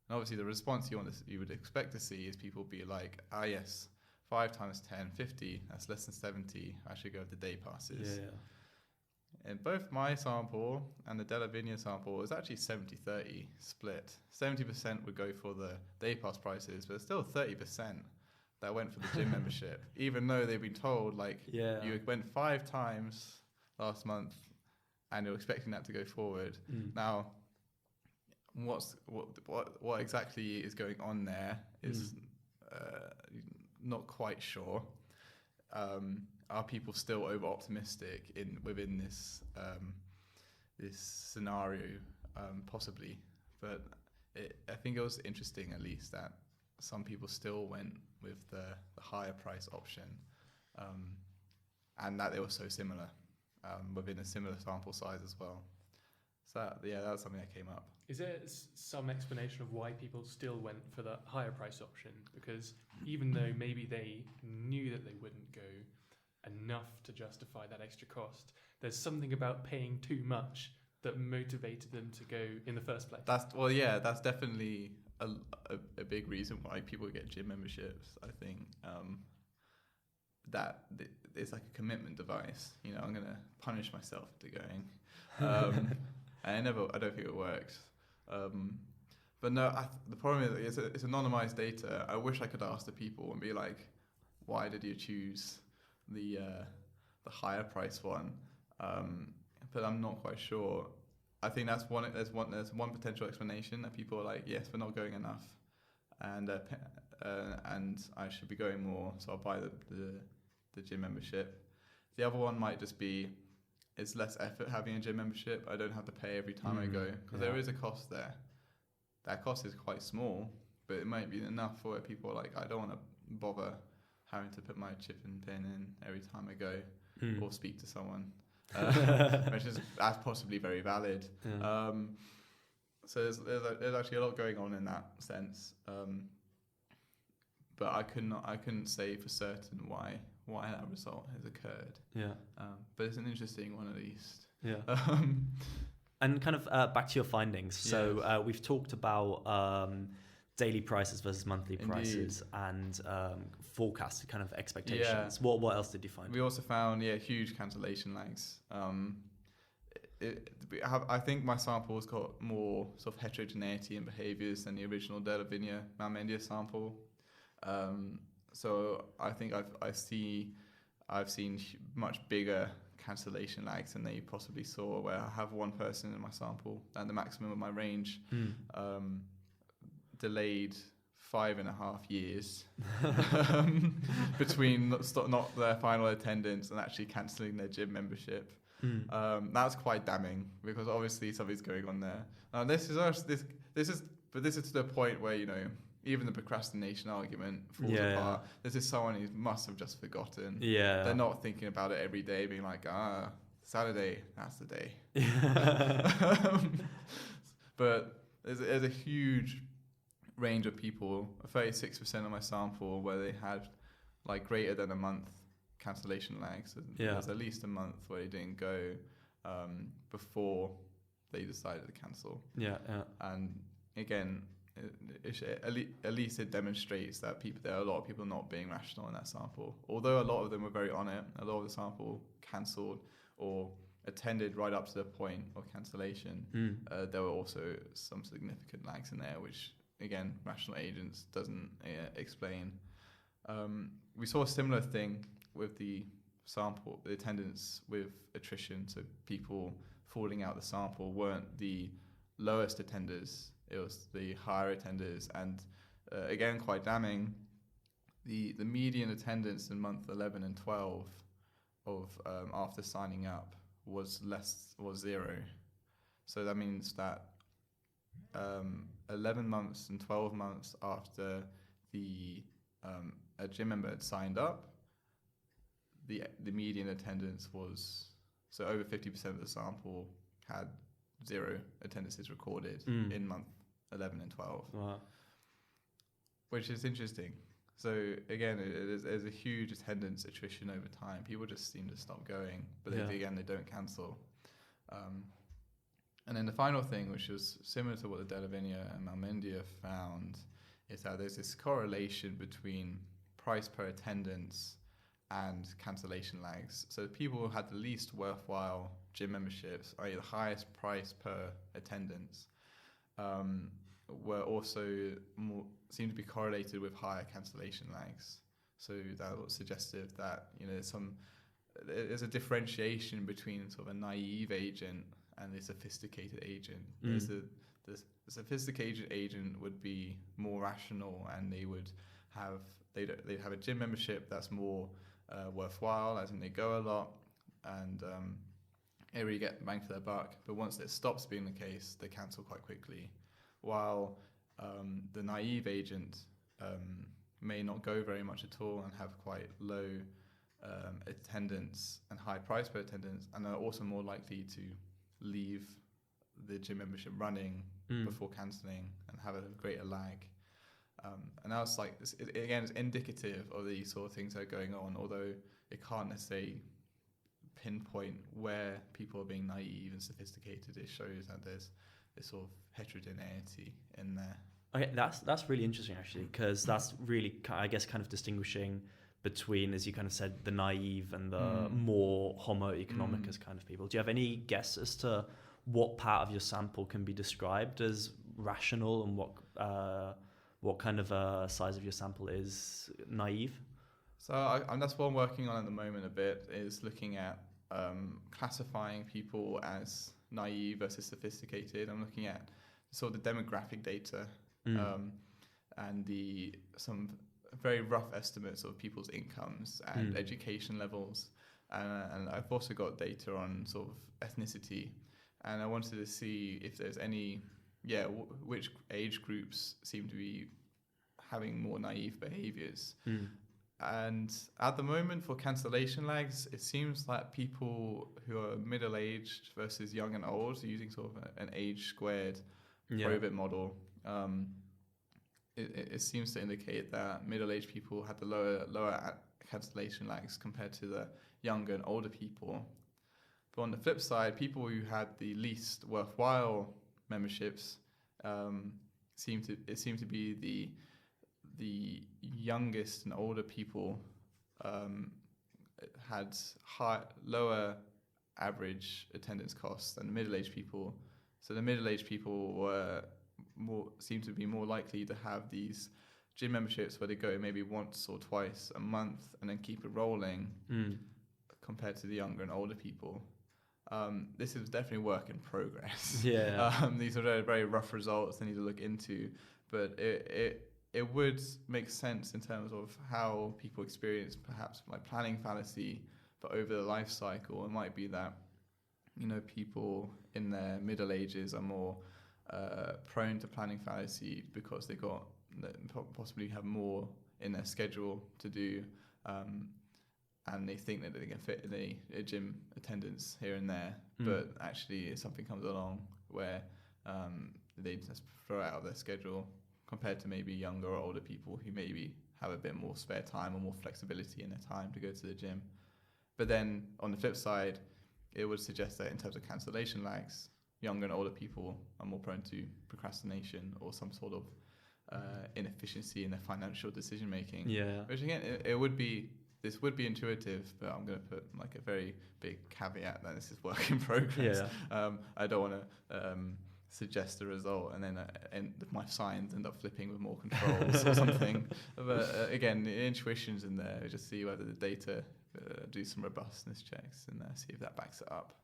And obviously the response you would expect to see is people be like, yes, 5 times 10, 50, that's less than 70, I should go with the day passes. In both my sample and the Della Vigna sample, it was actually 70-30 split. 70% would go for the day pass prices, but still 30% that went for the gym membership, even though they've been told you went 5 times last month and you're expecting that to go forward. Now, what exactly is going on there is not quite sure. Are people still over optimistic within this this scenario? Possibly, but I think it was interesting at least that some people still went with the higher price option, and that they were so similar within a similar sample size as well. So that was something that came up. Is there some explanation of why people still went for the higher price option? Because even though maybe they knew that they wouldn't go enough to justify that extra cost, there's something about paying too much that motivated them to go in the first place. That's definitely a big reason why people get gym memberships. I think that it's like a commitment device. I'm gonna punish myself into going, and I don't think it works. But no, the problem is it's anonymized data. I wish I could ask the people and be like, why did you choose the higher price one? But I'm not quite sure. I think that's there's one potential explanation that people are like, yes, we're not going enough, and and I should be going more, so I'll buy the gym membership. The other one might just be it's less effort having a gym membership. I don't have to pay every time I go, because there is a cost there. That cost is quite small, but it might be enough for where people are like, I don't want to bother having to put my chip and pin in every time I go or speak to someone, which is possibly very valid. So there's actually a lot going on in that sense, but I couldn't say for certain why that result has occurred. But it's an interesting one at least. And kind of back to your findings. So we've talked about daily prices versus monthly prices and forecasted kind of expectations. What else did you find? We also found huge cancellation lags. I think my sample's got more sort of heterogeneity in behaviours than the original Della Vigna-Malmendia sample. So I think I've seen much bigger cancellation lags than they possibly saw, where I have one person in my sample and the maximum of my range delayed 5.5 years between not their final attendance and actually cancelling their gym membership. That's quite damning, because obviously something's going on there. This is to the point where, you know, even the procrastination argument falls apart. This is someone who must have just forgotten. They're not thinking about it every day, being like, Saturday, that's the day. But there's a huge range of people, 36% of my sample, where they had like greater than a month cancellation lags. There's at least a month where they didn't go before they decided to cancel. And again, at least it demonstrates that there are a lot of people not being rational in that sample. Although a lot of them were very on it, a lot of the sample cancelled or attended right up to the point of cancellation. There were also some significant lags in there, which again, rational agents doesn't explain. We saw a similar thing with the attendance with attrition. So people falling out the sample weren't the lowest attenders, it was the higher attenders. And again, quite damning, the median attendance in month 11 and 12 of after signing up was 0. So that means that 11 months and 12 months after a gym member had signed up, the median attendance was, so over 50% of the sample had 0 attendances recorded in month 11 and 12. Wow. Which is interesting. So again, there's a huge attendance attrition over time. People just seem to stop going, but they don't cancel. And then the final thing, which was similar to what the Della Vigna and Malmendia found, is that there's this correlation between price per attendance and cancellation lags. So people who had the least worthwhile gym memberships, i.e. the highest price per attendance, were also seem to be correlated with higher cancellation lags. So that was suggestive that, you know, there's a differentiation between sort of a naive agent and a sophisticated agent. The sophisticated agent would be more rational, and they'd have a gym membership that's more worthwhile, as in they go a lot and they really get bang for their buck. But once it stops being the case, they cancel quite quickly. While the naive agent may not go very much at all and have quite low attendance and high price per attendance, and are also more likely to leave the gym membership running before cancelling and have a greater lag. And that's like, it's indicative of these sort of things that are going on, although it can't necessarily pinpoint where people are being naive and sophisticated. It shows that there's this sort of heterogeneity in there. Okay, that's really interesting actually, because that's really, I guess, kind of distinguishing between, as you kind of said, the naive and the more homo economicus kind of people. Do you have any guess as to what part of your sample can be described as rational, and what kind of size of your sample is naive? So that's what I'm working on at the moment a bit, is looking at classifying people as naive versus sophisticated. I'm looking at sort of the demographic data. and some very rough estimates of people's incomes and education levels. And I've also got data on sort of ethnicity, and I wanted to see if there's any, which age groups seem to be having more naive behaviors. And at the moment for cancellation lags, it seems like people who are middle-aged versus young and old, so using sort of an age squared probit model, it seems to indicate that middle-aged people had the lower cancellation lags compared to the younger and older people. But on the flip side, people who had the least worthwhile memberships seem to be the youngest and older people had lower average attendance costs than the middle-aged people. So the middle-aged people seem to be more likely to have these gym memberships where they go maybe once or twice a month and then keep it rolling, compared to the younger and older people. This is definitely work in progress. These are very, very rough results they need to look into, but it would make sense in terms of how people experience perhaps like planning fallacy, but over the life cycle. It might be that, people in their middle ages are more prone to planning fallacy because they possibly have more in their schedule to do, and they think that they can fit in a gym attendance here and there, but actually if something comes along where they just throw it out of their schedule, compared to maybe younger or older people who maybe have a bit more spare time or more flexibility in their time to go to the gym. But then on the flip side, it would suggest that in terms of cancellation lags, younger and older people are more prone to procrastination or some sort of inefficiency in their financial decision making. Which again, this would be intuitive, but I'm going to put like a very big caveat that this is work in progress. I don't want to suggest a result and then my signs end up flipping with more controls or something. But again, the intuition's in there. Just see whether the data do some robustness checks and see if that backs it up.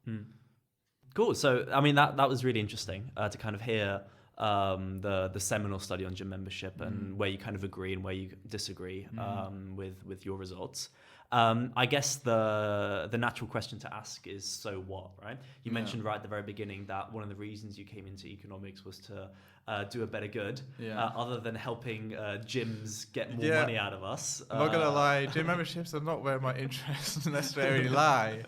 Cool. So, I mean, that was really interesting to kind of hear the seminal study on gym membership and where you kind of agree and where you disagree with your results. I guess the natural question to ask is, so what, right? You mentioned right at the very beginning that one of the reasons you came into economics was to do a better good, other than helping gyms get more money out of us. I'm not going to lie, gym memberships are not where my interests necessarily lie.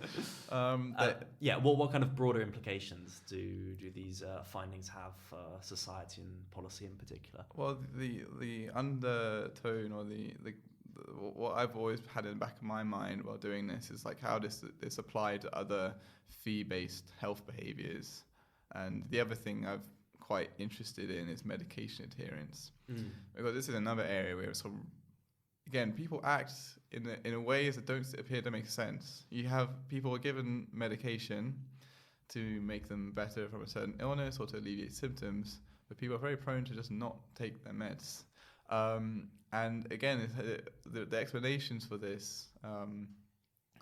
What kind of broader implications do these findings have for society and policy in particular? Well, the undertone or the what I've always had in the back of my mind while doing this is like how this apply to other fee-based health behaviors. And the other thing I've quite interested in is medication adherence, because this is another area where again, people act in ways that don't appear to make sense. You have people given medication to make them better from a certain illness or to alleviate symptoms, but people are very prone to just not take their meds. And again, the explanations for this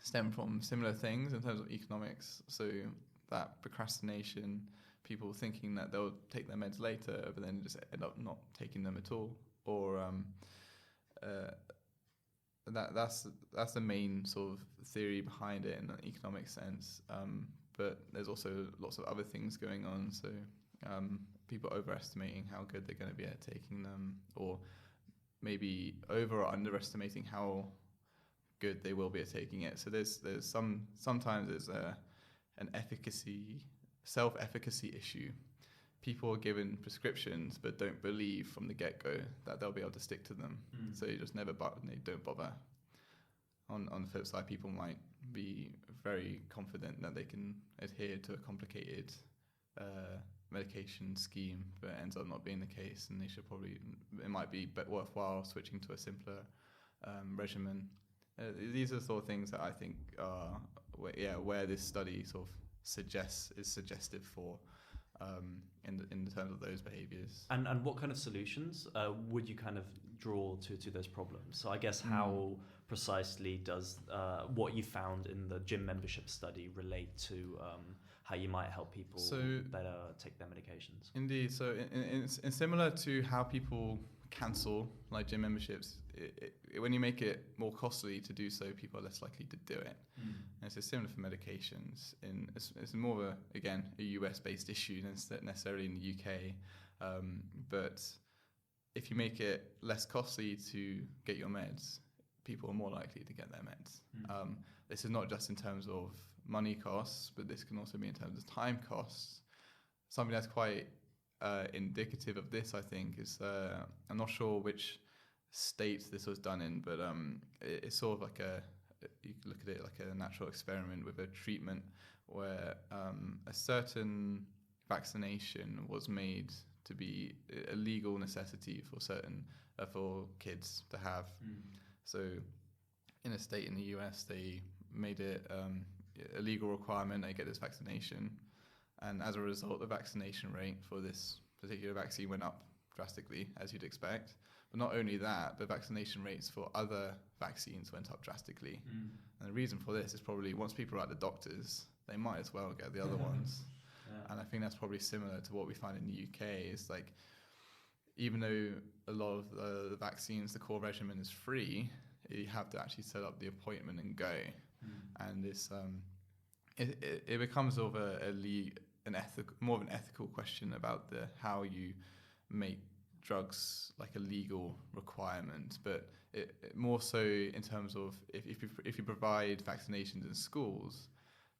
stem from similar things in terms of economics. So that procrastination, people thinking that they'll take their meds later, but then just end up not taking them at all. Or that's the main sort of theory behind it in an economic sense. But there's also lots of other things going on. So people overestimating how good they're going to be at taking them, or maybe over or underestimating how good they will be at taking it. So there's sometimes there's an self-efficacy issue. People are given prescriptions but don't believe from the get-go that they'll be able to stick to them. So you just they don't bother. On the flip side, people might be very confident that they can adhere to a complicated medication scheme, but it ends up not being the case, and it might be worthwhile switching to a simpler regimen. These are the sort of things that I think are where this study sort of is suggestive for in terms of those behaviours. And what kind of solutions would you kind of draw to those problems? So I guess how precisely does what you found in the gym membership study relate to how you might help people better take their medications? Indeed. So in similar to how people cancel like gym memberships, when you make it more costly to do so, people are less likely to do it. And it's similar for medications. It's more of a US based issue than necessarily in the UK. But if you make it less costly to get your meds, people are more likely to get their meds. This is not just in terms of money costs, but this can also be in terms of time costs. Something that's quite indicative of this, I think, is I'm not sure which state this was done in, but it's sort of like you can look at it like a natural experiment with a treatment where a certain vaccination was made to be a legal necessity for kids to have. So in a state in the US, they made it a legal requirement they get this vaccination, and as a result, the vaccination rate for this particular vaccine went up drastically, as you'd expect. But not only that, the vaccination rates for other vaccines went up drastically. And the reason for this is probably once people are at the doctors, they might as well get the other ones. And I think that's probably similar to what we find in the UK. Is like, even though a lot of the vaccines, the core regimen is free, you have to actually set up the appointment and go. And this it becomes of more of an ethical question about how you make drugs like a legal requirement, but it more so in terms of if you provide vaccinations in schools,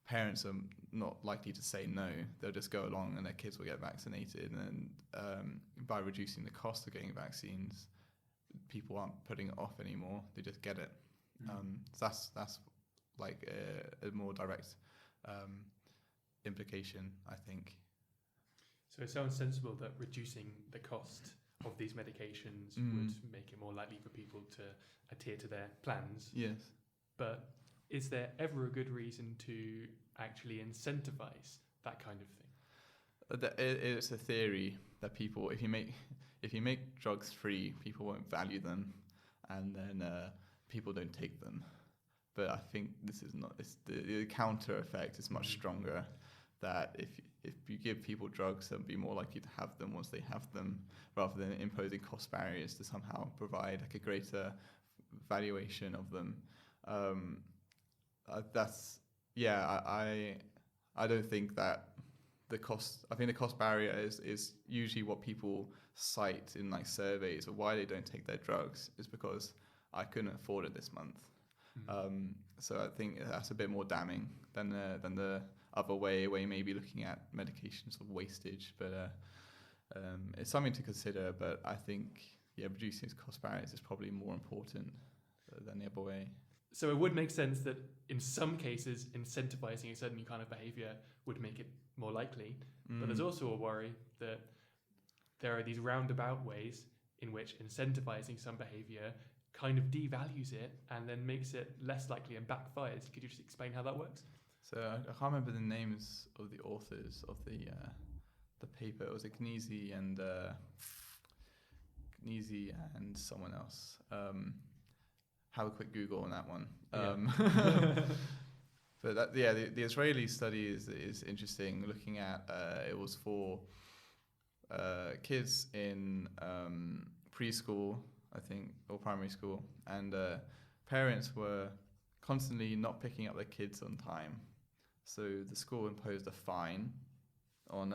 parents are not likely to say no. They'll just go along and their kids will get vaccinated, and by reducing the cost of getting vaccines, people aren't putting it off anymore. They just get it. So that's like a more direct implication, I think. So it sounds sensible that reducing the cost of these medications would make it more likely for people to adhere to their plans. Yes. But is there ever a good reason to actually incentivize that kind of thing? It's a theory that people, if you make drugs free, people won't value them, and then people don't take them. But I think this is not. The counter effect is much stronger. That if you give people drugs, they'll be more likely to have them once they have them, rather than imposing cost barriers to somehow provide like a greater valuation of them. I don't think that the cost. I think the cost barrier is usually what people cite in like surveys of why they don't take their drugs is because I couldn't afford it this month. So I think that's a bit more damning than the other way where you may be looking at medications of wastage. But it's something to consider. But I think reducing these cost barriers is probably more important than the other way. So it would make sense that in some cases, incentivizing a certain kind of behavior would make it more likely. But there's also a worry that there are these roundabout ways in which incentivizing some behavior kind of devalues it and then makes it less likely and backfires. Could you just explain how that works? So I can't remember the names of the authors of the paper. It was a Gnesi and someone else. Have a quick Google on that one. But the Israeli study is interesting. Looking at it was for kids in preschool, I think, or primary school, and parents were constantly not picking up their kids on time. So the school imposed a fine on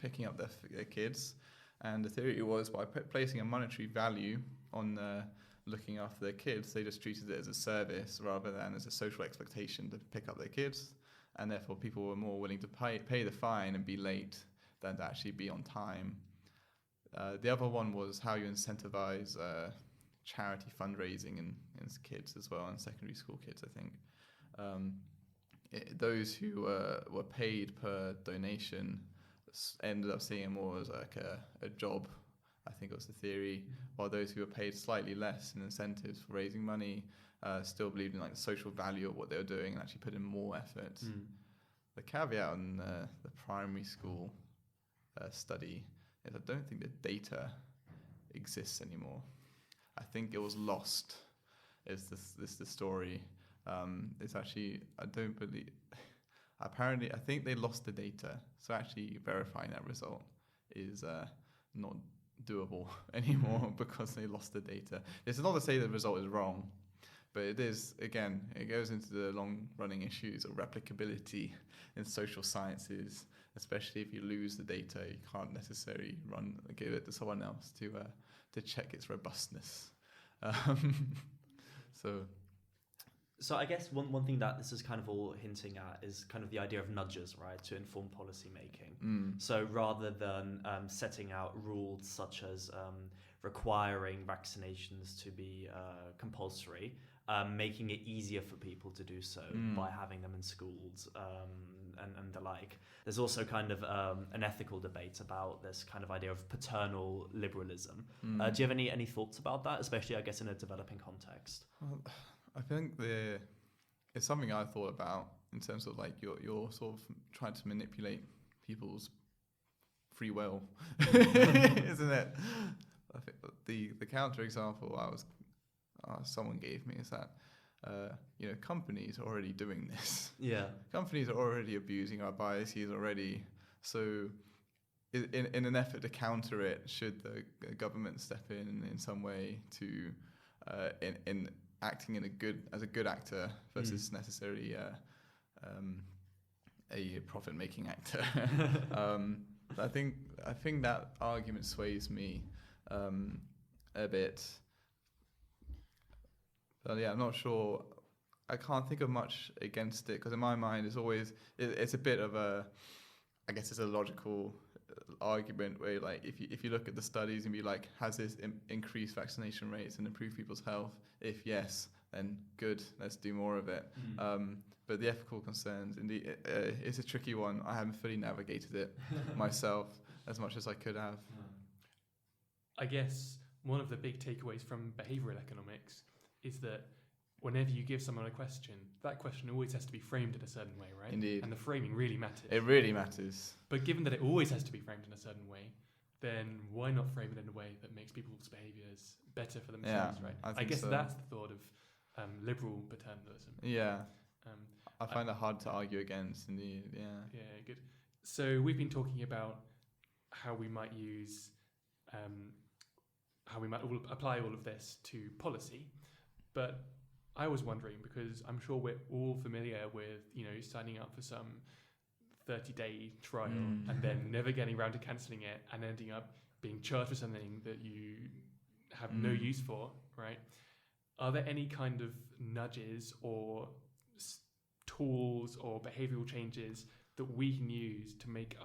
picking up their kids, and the theory was by placing a monetary value on looking after their kids, they just treated it as a service rather than as a social expectation to pick up their kids, and therefore people were more willing to pay the fine and be late than to actually be on time. The other one was how you incentivize charity fundraising in kids as well, and secondary school kids, I think. Those who were paid per donation ended up seeing it more as like a job, I think was the theory, while those who were paid slightly less in incentives for raising money still believed in like the social value of what they were doing and actually put in more effort. The caveat on the primary school study is I don't think the data exists anymore. I think it was lost. Is the story? It's actually, I don't believe. Apparently, I think they lost the data. So actually verifying that result is doable anymore because they lost the data. It's not to say the result is wrong, but it is, again, it goes into the long-running issues of replicability in social sciences, especially if you lose the data, you can't necessarily give it to someone else to check its robustness. So I guess one thing that this is kind of all hinting at is kind of the idea of nudges, right, to inform policy making. So rather than setting out rules such as requiring vaccinations to be compulsory, making it easier for people to do so by having them in schools and the like. There's also kind of an ethical debate about this kind of idea of paternal liberalism. Do you have any thoughts about that, especially, I guess, in a developing context? Well, I think it's something I thought about in terms of like you're sort of trying to manipulate people's free will, isn't it? I think the counter example someone gave me is that companies are already doing this. Yeah, companies are already abusing our biases already. So, in an effort to counter it, should the government step in some way to in acting as a good actor versus necessarily a profit-making actor? I think that argument sways me a bit. But yeah, I'm not sure. I can't think of much against it because in my mind it's a bit of I guess it's a logical argument where like if you look at the studies and be like, has this increased vaccination rates and improved people's health? If yes, then good, let's do more of it. But the ethical concerns, indeed, it's a tricky one. I haven't fully navigated it myself as much as I could have. I guess one of the big takeaways from behavioural economics is that whenever you give someone a question, that question always has to be framed in a certain way, right? Indeed. And the framing really matters. It really matters. But given that it always has to be framed in a certain way, then why not frame it in a way that makes people's behaviours better for themselves, right? I guess that's the thought of liberal paternalism. Yeah. I find it hard to argue against, indeed, yeah. Yeah, good. So we've been talking about how we might use, apply all of this to policy, but I was wondering, because I'm sure we're all familiar with, signing up for some 30-day trial and then never getting around to cancelling it and ending up being charged for something that you have no use for, right? Are there any kind of nudges or tools or behavioural changes that we can use to make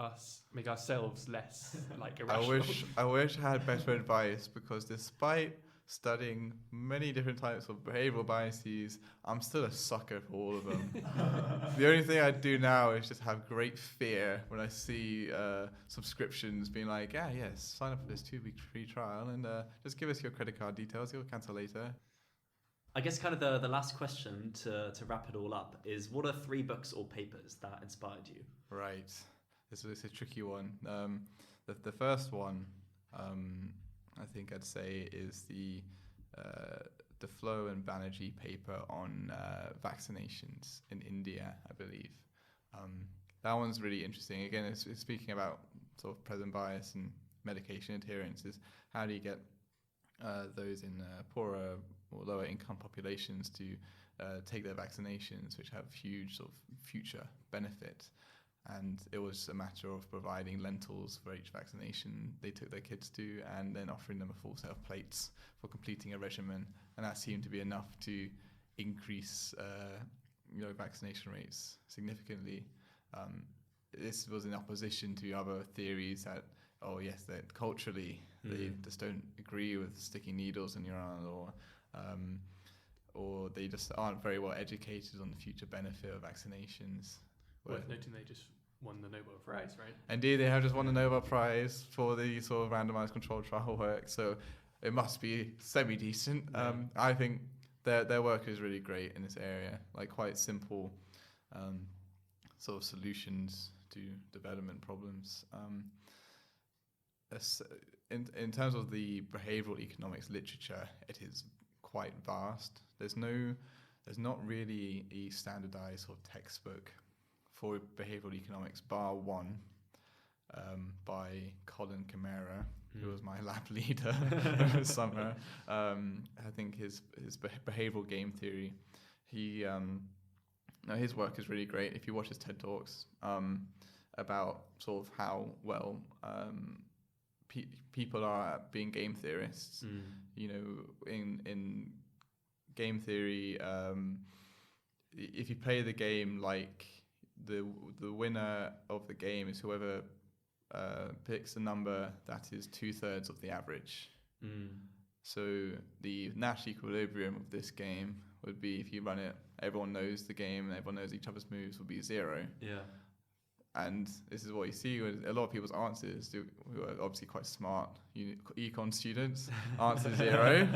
ourselves less like irrational? I wish I had better advice, because despite studying many different types of behavioural biases, I'm still a sucker for all of them. The only thing I do now is just have great fear when I see subscriptions being like, yes, sign up for this 2-week free trial and just give us your credit card details, you'll cancel later. I guess kind of the last question to wrap it all up is, what are 3 books or papers that inspired you? Right. This is a tricky one. The first one, I think I'd say, is the Flow and Banerjee paper on vaccinations in India, I believe. That one's really interesting. Again, it's speaking about sort of present bias and medication adherence. Is how do you get those in poorer or lower income populations to take their vaccinations, which have huge sort of future benefit. And it was a matter of providing lentils for each vaccination they took their kids to, and then offering them a full set of plates for completing a regimen. And that seemed to be enough to increase vaccination rates significantly. This was in opposition to other theories that, that culturally they just don't agree with sticking needles in your arm, or they just aren't very well educated on the future benefit of vaccinations. Worth noting they just won the Nobel Prize, right? Indeed, they have just won the Nobel Prize for the sort of randomized controlled trial work, so it must be semi-decent. Yeah. I think their work is really great in this area, like quite simple sort of solutions to development problems. In terms of the behavioural economics literature, it is quite vast. There's not really a standardized sort of textbook for behavioural economics, bar one. by Colin Camara, who was my lab leader over the summer. I think his behavioural game theory, his work is really great. If you watch his TED Talks about sort of how well people are at being game theorists, in game theory, if you play the game like the winner of the game is whoever picks a number that is 2/3 of the average. So the Nash equilibrium of this game would be, if you run it, everyone knows the game and everyone knows each other's moves, would be 0. Yeah. And this is what you see with a lot of people's answers, who are obviously quite smart econ students, answer 0,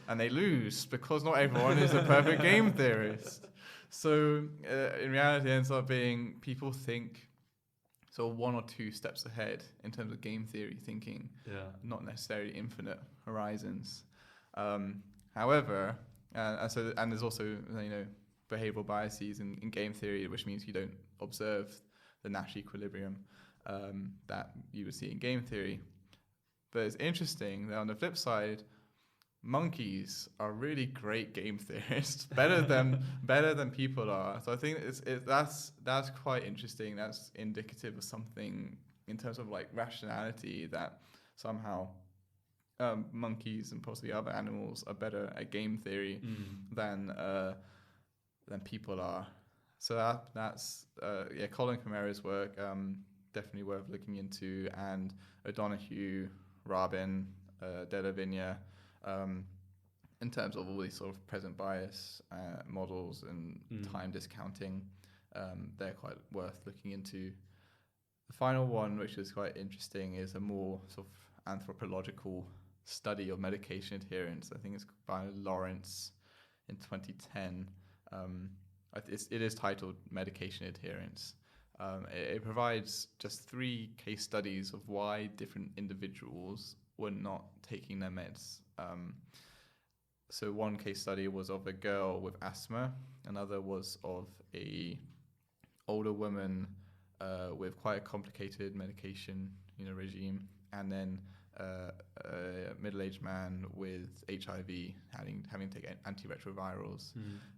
and they lose because not everyone is a perfect game theorist. So in reality, it ends up being people think sort of 1 or 2 steps ahead in terms of game theory thinking, not necessarily infinite horizons. However, and there's also behavioral biases in game theory, which means you don't observe the Nash equilibrium that you would see in game theory. But it's interesting that on the flip side, monkeys are really great game theorists, better than people are. So I think that's quite interesting. That's indicative of something in terms of like rationality, that somehow monkeys and possibly other animals are better at game theory than people are. So that's Colin Camara's work, definitely worth looking into, and O'Donoghue, Rabin, Della Vigna, in terms of all these sort of present bias models and time discounting, they're quite worth looking into. The final one, which is quite interesting, is a more sort of anthropological study of medication adherence. I think it's by Lawrence in 2010. It is titled Medication Adherence. It provides just 3 case studies of why different individuals were not taking their meds. So one case study was of a girl with asthma, another was of a older woman with quite a complicated medication regime, and then a middle-aged man with HIV having to take antiretrovirals.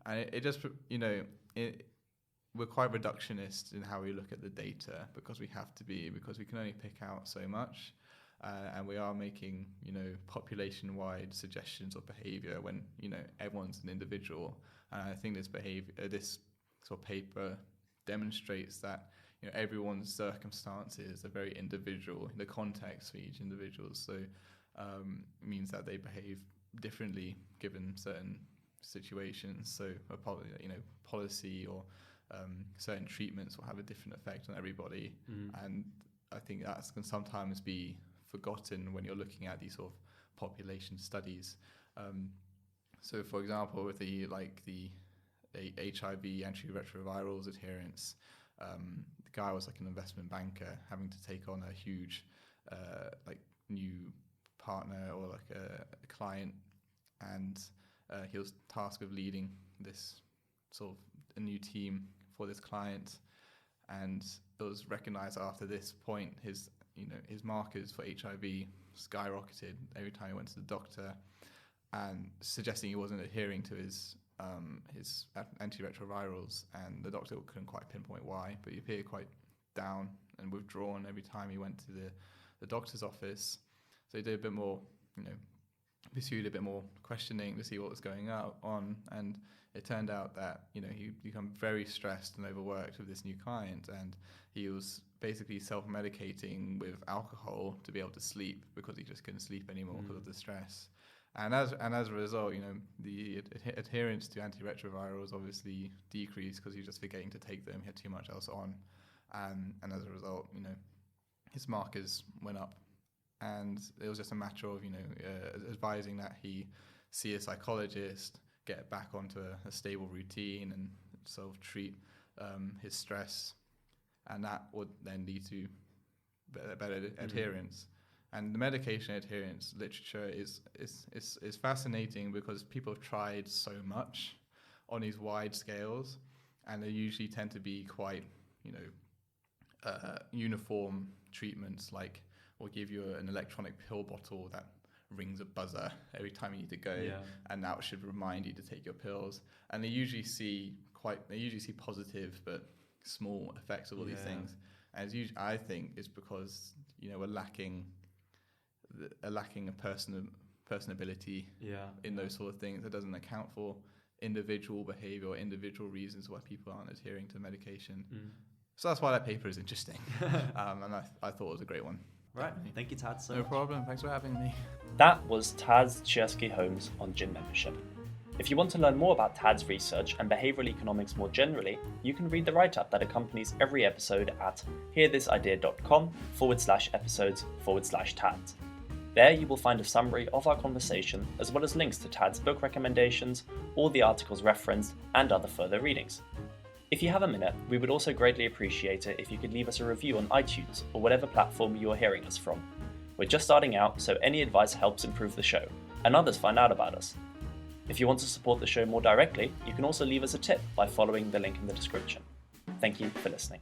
And it just, we're quite reductionist in how we look at the data, because we can only pick out so much. And we are making, population-wide suggestions of behaviour when, everyone's an individual. And I think this sort of paper demonstrates that, everyone's circumstances are very individual. The context for each individual, so means that they behave differently given certain situations. So policy or certain treatments will have a different effect on everybody, and I think that can sometimes be forgotten when you're looking at these sort of population studies. So, for example, with the HIV antiretrovirals adherence, the guy was like an investment banker having to take on a huge new partner or like a client, and he was tasked with leading this sort of a new team for this client, and it was recognized after this point his markers for HIV skyrocketed every time he went to the doctor, and suggesting he wasn't adhering to his antiretrovirals, and the doctor couldn't quite pinpoint why, but he appeared quite down and withdrawn every time he went to the doctor's office. So he did a bit more, pursued a bit more questioning to see what was going on, and it turned out that he became very stressed and overworked with this new client, and he was basically self-medicating with alcohol to be able to sleep, because he just couldn't sleep anymore because of the stress. And as a result, the adherence to antiretrovirals obviously decreased because he was just forgetting to take them. He had too much else on, and as a result, his markers went up. And it was just a matter of advising that he see a psychologist, get back onto a stable routine, and sort of treat his stress, and that would then lead to better adherence. And the medication adherence literature is fascinating, because people have tried so much on these wide scales, and they usually tend to be quite uniform treatments, like we'll give you an electronic pill bottle that rings a buzzer every time you need to go, and that should remind you to take your pills. And they usually see positive but small effects of all these things. And it's usually, I think, it's because we're lacking a personability in those sort of things. That doesn't account for individual behavior or individual reasons why people aren't adhering to medication. So that's why that paper is interesting. And I thought it was a great one. Right. Thank you, Tad. No problem. Thanks for having me. That was Tad's Ciecierski Holmes on gym membership. If you want to learn more about Tad's research and behavioural economics more generally, you can read the write-up that accompanies every episode at hearthisidea.com/episodes/Tads. There you will find a summary of our conversation, as well as links to Tad's book recommendations, all the articles referenced, and other further readings. If you have a minute, we would also greatly appreciate it if you could leave us a review on iTunes or whatever platform you are hearing us from. We're just starting out, so any advice helps improve the show, and others find out about us. If you want to support the show more directly, you can also leave us a tip by following the link in the description. Thank you for listening.